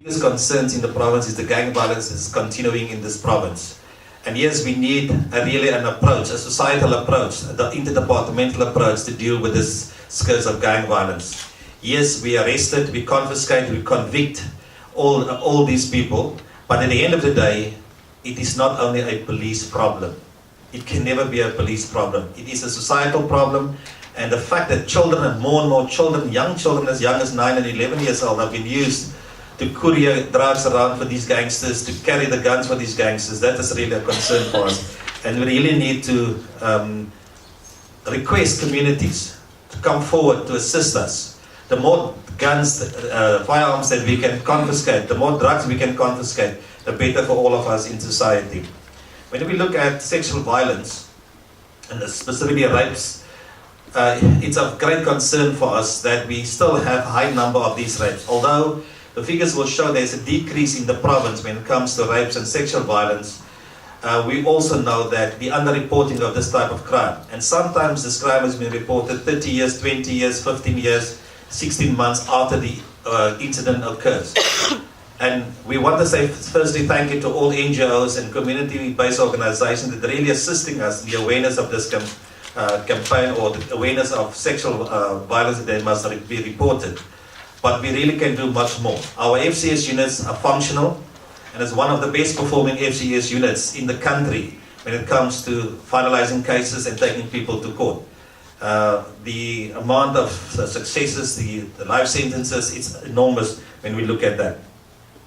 biggest concerns in the province is the gang violence is continuing in this province. And yes, we need really an approach, a societal approach, the interdepartmental approach to deal with this scourge of gang violence. Yes, we arrested, we confiscate, we convict all these people, but at the end of the day, it is not only a police problem. It can never be a police problem. It is a societal problem, and the fact that children and more children, young children as young as 9 and 11 years old have been used to courier drugs around for these gangsters, to carry the guns for these gangsters, that is really a concern for us. And we really need to request communities to come forward to assist us. The more guns, firearms that we can confiscate, the more drugs we can confiscate, the better for all of us in society. When we look at sexual violence, and specifically rapes, it's of great concern for us that we still have a high number of these rapes. Although the figures will show there's a decrease in the province when it comes to rapes and sexual violence, we also know that the underreporting of this type of crime. And sometimes this crime has been reported 30 years, 20 years, 15 years, 16 months after the incident occurs. And we want to say firstly thank you to all NGOs and community-based organizations that are really assisting us in the awareness of this campaign, or the awareness of sexual violence that must be reported. But we really can do much more. Our FCS units are functional, and it's one of the best performing FCS units in the country when it comes to finalizing cases and taking people to court. The amount of successes, the life sentences, it's enormous when we look at that.